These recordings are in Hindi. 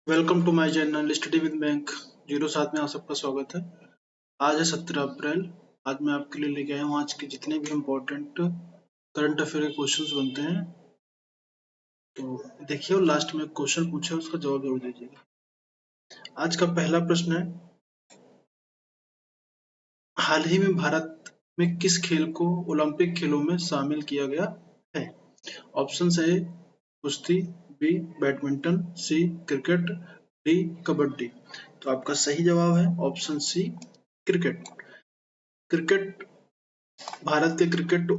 Welcome to my channel study with bank 07 में आप सबका स्वागत है। आज है 17 अप्रैल। आज मैं आपके लिए लेके आया हूँ आज के जितने भी इम्पोर्टेंट करंट अफेयर के क्वेश्चंस बनते हैं। तो देखिए, और लास्ट में क्वेश्चन पूछे उसका जवाब जरूर दीजिएगा। आज का पहला प्रश्न है, हाल ही में भारत में किस खेल को ओलंपिक खेलों में शामिल किया गया है? ऑप्शन है कुश्ती, B badminton, C cricket, D kabaddi. तो आपका सही जवाब है option C cricket. Cricket Bharat के क्रिकेट को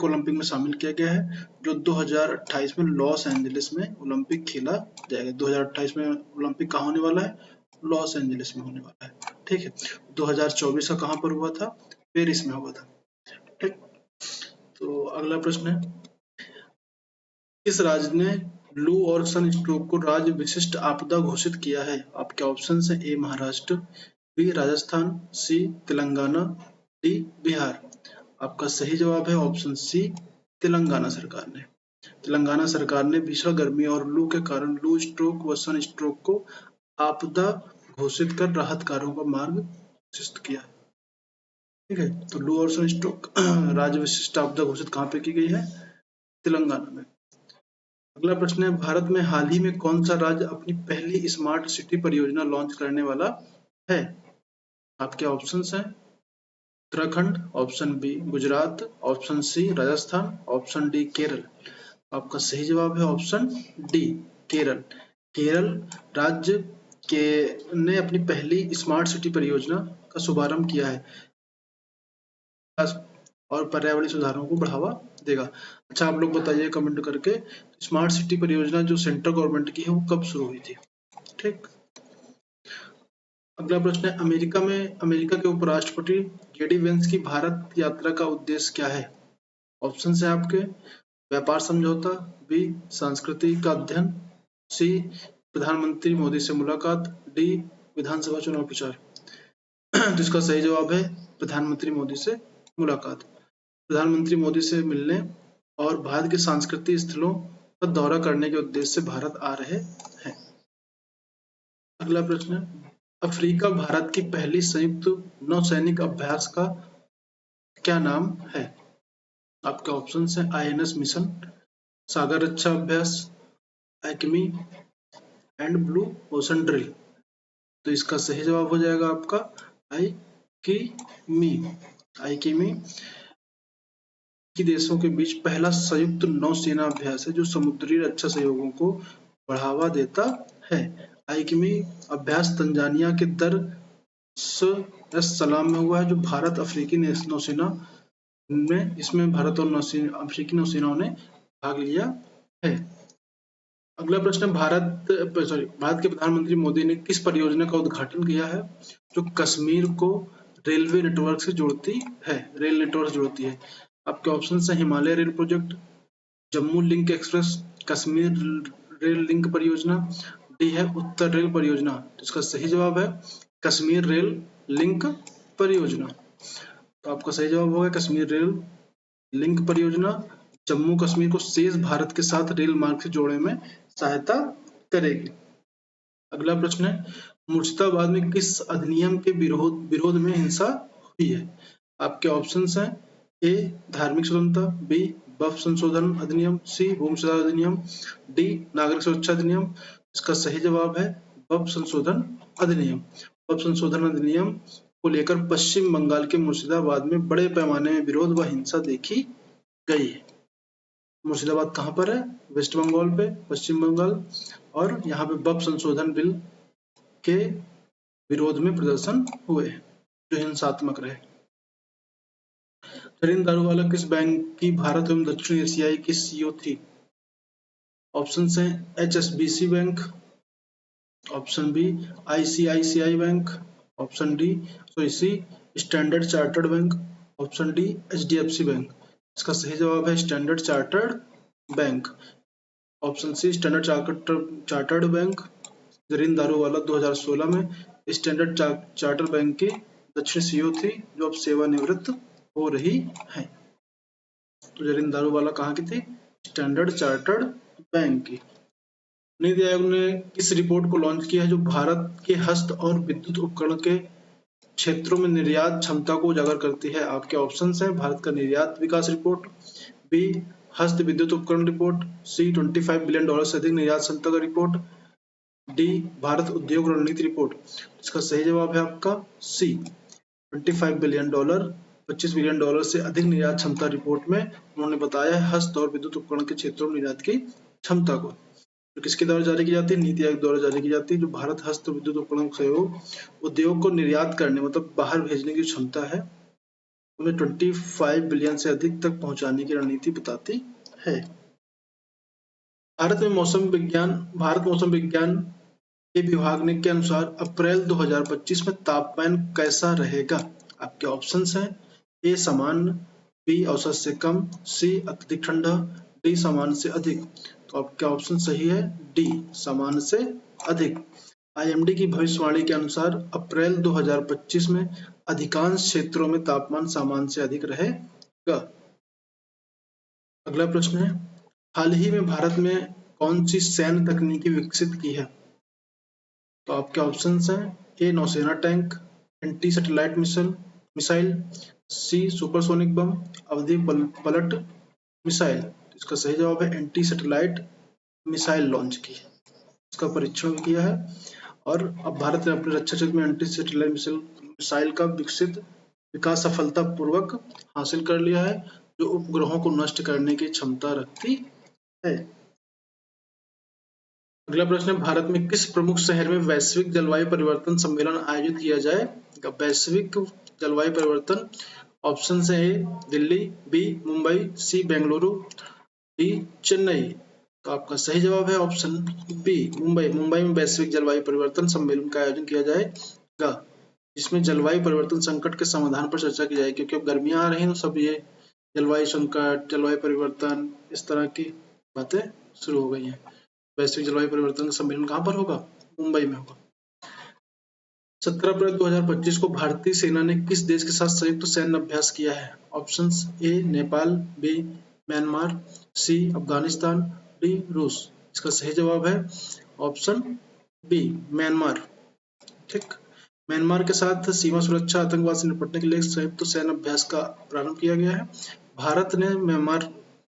ओलंपिक में शामिल किया गया है, जो 2028 में लॉस एंजलिस में ओलंपिक खेला जाएगा। 2028 में ओलंपिक कहाँ होने वाला है? लॉस एंजलिस में होने वाला है। ठीक है। 2024 का कहाँ पर हुआ था? पेरिस में हुआ था। ठीक। तो अगला प्रश्न है, किस राज्य ने लू और सन स्ट्रोक को राज्य विशिष्ट आपदा घोषित किया है? आपके ऑप्शन है ए महाराष्ट्र, बी राजस्थान, सी तेलंगाना, डी बिहार। आपका सही जवाब है ऑप्शन सी तेलंगाना सरकार ने। तेलंगाना सरकार ने भीषण गर्मी और लू के कारण लू स्ट्रोक व सन स्ट्रोक को आपदा घोषित कर राहत कार्यों का मार्ग प्रशस्त किया। ठीक है। तो लू और सन स्ट्रोक राज्य विशिष्ट आपदा घोषित कहाँ पे की गई है? तेलंगाना में। अगला प्रश्न है, भारत में हाल ही में कौन सा राज्य अपनी पहली स्मार्ट सिटी परियोजना लॉन्च करने वाला है? आपके ऑप्शंस हैं Uttarakhand, option B Gujarat, option C Rajasthan, option D Kerala. आपका सही जवाब है ऑप्शन डी केरल। केरल राज्य के ने अपनी पहली स्मार्ट सिटी परियोजना का शुभारंभ किया है और पर्यावरणीय सुधारों को बढ़ावा देगा। अच्छा, आप लोग बताइए कमेंट करके, स्मार्ट सिटी परियोजना जो सेंट्रल गवर्नमेंट की है वो कब शुरू हुई थी? ठीक। अगला प्रश्न है, अमेरिका के उपराष्ट्रपति जेडी वेंस की भारत यात्रा का उद्देश्य क्या है? ऑप्शन है आपके व्यापार समझौता, बी सांस्कृतिक अध्ययन, सी प्रधानमंत्री मोदी से मुलाकात, डी विधानसभा चुनाव प्रचार। तो इसका सही जवाब है प्रधानमंत्री मोदी से मुलाकात। प्रधानमंत्री मोदी से मिलने और भारत के सांस्कृतिक स्थलों का दौरा करने के उद्देश्य से भारत आ रहे हैं। अगला प्रश्न है, अफ्रीका भारत की पहली संयुक्त नौसैनिक अभ्यास का क्या नाम है? आपके ऑप्शन है आईएनएस मिशन, सागर रक्षा अभ्यास, acme and blue ocean drill. तो इसका सही जवाब हो जाएगा आपका आईकीमी की देशों के बीच पहला संयुक्त नौसेना अभ्यास है जो समुद्री रक्षा सहयोगों को बढ़ावा देता है। आईकीमी अभ्यास तंजानिया के दर एस सलाम में हुआ है, जो भारत अफ्रीकी नौसेना में, इसमें भारत और अफ्रीकी नौसेनाओं ने भाग लिया है। अगला प्रश्न, भारत के प्रधानमंत्री मोदी ने किस परियोजना का उद्घाटन किया है जो कश्मीर को रेलवे नेटवर्क से जोड़ती है? रेल नेटवर्क से जोड़ती है। आपके ऑप्शन है Himalaya rail project, Jammu link express, Kashmir rail link परियोजना, डी है उत्तर रेल परियोजना। तो इसका सही जवाब है कश्मीर रेल लिंक परियोजना। तो आपका सही जवाब होगा कश्मीर रेल लिंक परियोजना जम्मू कश्मीर को शेष भारत के साथ रेल मार्ग से जोड़ने में सहायता करेगी। अगला प्रश्न है, मुर्शिदाबाद में किस अधिनियम के विरोध में हिंसा हुई है? आपके ऑप्शंस हैं ए धार्मिक स्वतंत्रता, बी वक्फ संशोधन अधिनियम, सी भूमि सुधार अधिनियम, डी नागरिक सुरक्षा अधिनियम। इसका सही जवाब है वक्फ संशोधन अधिनियम। वक्फ संशोधन अधिनियम को लेकर पश्चिम बंगाल के मुर्शिदाबाद में बड़े पैमाने में विरोध व हिंसा देखी गई है। मुर्शिदाबाद कहाँ पर है? वेस्ट बंगाल पे, पश्चिम बंगाल। और यहाँ पे वक्फ संशोधन बिल के विरोध में प्रदर्शन हुए जो हिंसात्मक रहे। जरीन दारूवाला किस बैंक की भारत एवं दक्षिण एशियाई की सीईओ थी? ऑप्शन है HSBC bank, option B ICICI bank, option D C Standard Chartered bank, option D HDFC bank. इसका सही जवाब है Standard Chartered bank. Option C Standard Chartered bank. Zarin Daruwala 2016 में स्टैंडर्ड चार्टर्ड बैंक की दक्षिण सीईओ थी, जो अब सेवानिवृत्त हो रही है। तो जरीन दारूवाला कहाँ की थी? स्टैंडर्ड चार्टर्ड बैंक की। नीति आयोग ने किस रिपोर्ट को लॉन्च किया है जो भारत के हस्त और विद्युत उपकरण के क्षेत्रों में निर्यात क्षमता को उजागर करती है? आपके ऑप्शंस हैं भारत का निर्यात विकास रिपोर्ट, बी हस्त विद्युत उपकरण रिपोर्ट, सी $25 बिलियन से अधिक निर्यात क्षमता का रिपोर्ट, डी भारत उद्योग रणनीति रिपोर्ट। इसका सही जवाब है आपका सी $25 बिलियन, $25 बिलियन से अधिक निर्यात क्षमता रिपोर्ट में उन्होंने बताया है हस्त और विद्युत उपकरण के क्षेत्रों में निर्यात की क्षमता को। तो किसके द्वारा जारी की जाती है? नीति आयोग द्वारा जारी की जाती है। जो भारत हस्त विद्युत उपकरण सहयोग उद्योग को निर्यात करने मतलब बाहर भेजने की क्षमता है उन्हें 25 बिलियन से अधिक तक पहुंचाने की रणनीति बताती है। भारत मौसम विज्ञान के विभाग ने के अनुसार अप्रैल 2025 में तापमान कैसा रहेगा? आपके ऑप्शंस हैं ए सामान्य, बी औसत से कम, सी अत्यधिक ठंडा, डी सामान्य से अधिक। तो आपका ऑप्शन सही है डी सामान्य से अधिक। आईएमडी की भविष्यवाणी के अनुसार अप्रैल 2025 में अधिकांश क्षेत्रों में तापमान सामान्य से अधिक रहेगा। अगला प्रश्न है हाल ही में भारत में कौन सी सैन्य तकनीकी विकसित की है? तो आपके ऑप्शंस हैं ए नौसेना टैंक, एंटी सैटेलाइट मिसाइल, सी सुपरसोनिक बम, अवधि पलट मिसाइल। इसका सही जवाब है एंटी सैटेलाइट मिसाइल लॉन्च की, इसका परीक्षण भी किया है और अब भारत ने अपने रक्षा क्षेत्र में एंटी सैटेलाइट मिसाइल का विकास सफलतापूर्वक हासिल कर लिया है जो उपग्रहों को नष्ट करने की क्षमता रखती है। अगला प्रश्न है भारत में किस प्रमुख शहर में वैश्विक जलवायु परिवर्तन सम्मेलन आयोजित किया जाएगा? वैश्विक जलवायु परिवर्तन ऑप्शन है ए दिल्ली, बी मुंबई, सी बेंगलुरु, डी चेन्नई। तो आपका सही जवाब है ऑप्शन बी मुंबई। मुंबई में वैश्विक जलवायु परिवर्तन सम्मेलन का आयोजन किया जाएगा जिसमें जलवायु परिवर्तन संकट के समाधान पर चर्चा की जाएगी क्योंकि अब गर्मियां आ रही हैं तो सब ये जलवायु संकट, जलवायु परिवर्तन इस तरह की बातें शुरू हो गई हैं। वैश्विक जलवायु परिवर्तन का सम्मेलन कहाँ पर होगा? मुंबई में होगा। 17 अप्रैल 2025 को भारतीय सेना ने किस देश के साथ संयुक्त सैन्य अभ्यास किया है? Options A Nepal, B Myanmar, C Afghanistan, D रूस। इसका सही जवाब है ऑप्शन बी म्यांमार। ठीक, म्यांमार के साथ सीमा सुरक्षा आतंकवाद से निपटने के लिए संयुक्त सैन्य अभ्यास का प्रारंभ किया गया है। भारत ने म्यांमार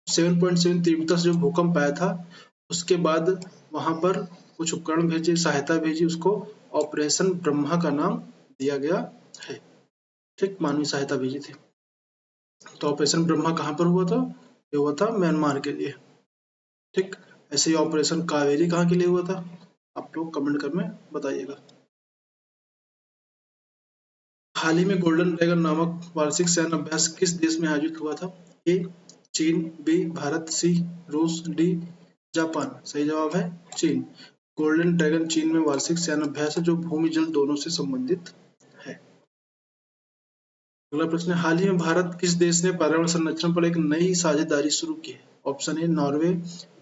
7.7 तीव्रता से जो भूकंप आया था उसके बाद वहां पर कुछ उपकरण भेजे, सहायता भेजी, उसको ऑपरेशन ब्रह्मा का नाम दिया गया है। ठीक, मानवीय सहायता भेजी थी। तो ऑपरेशन ब्रह्मा कहाँ पर हुआ था? ये हुआ था म्यांमार के लिए। ठीक, ऐसे ही ऑपरेशन कावेरी कहाँ के लिए हुआ था? आप लोग कमेंट कर में बताइएगा। हाल ही में गोल्डन ड्रैगन नामक वार्षिक सैन्य अभ्यास किस देश में आयोजित हुआ था? ए चीन, बी भारत, सी रूस, डी जापान। सही जवाब है चीन। गोल्डन ड्रैगन चीन में वार्षिक सैन्य अभ्यास है जो भूमि जल दोनों से संबंधित है। अगला प्रश्न है हाल ही में भारत किस देश ने पर्यावरण संरक्षण पर एक नई साझेदारी शुरू की है? Option A Norway,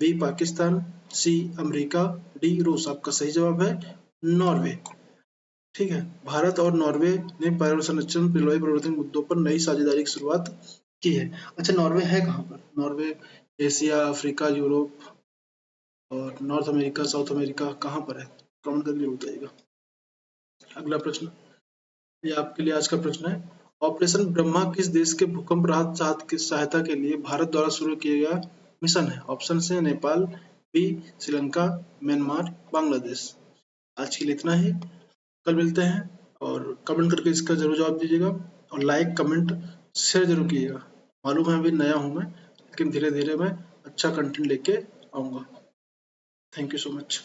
B Pakistan, C America, D रूस। आपका सही जवाब है नॉर्वे। ठीक है, भारत और नॉर्वे ने पर्यावरण संरक्षण, जलवायु परिवर्तन मुद्दों पर नई साझेदारी की शुरुआत की है। अच्छा, नॉर्वे है कहाँ पर? नॉर्वे एशिया, अफ्रीका, यूरोप और नॉर्थ अमेरिका, साउथ अमेरिका कहाँ पर है? कमेंट करके बताइएगा। अगला प्रश्न, ये आपके लिए आज का प्रश्न है ऑपरेशन ब्रह्मा किस देश के भूकंप राहत की सहायता के लिए भारत द्वारा शुरू किया गया मिशन है? ऑप्शन है नेपाल, बी श्रीलंका, म्यांमार, बांग्लादेश। आज के लिए इतना ही, कल मिलते हैं और कमेंट करके इसका जरूर जवाब दीजिएगा और लाइक कमेंट शेयर जरूर कीजिएगा। मालूम है अभी नया हूँ मैं, लेकिन धीरे धीरे मैं अच्छा कंटेंट लेके आऊँगा। Thank you so much.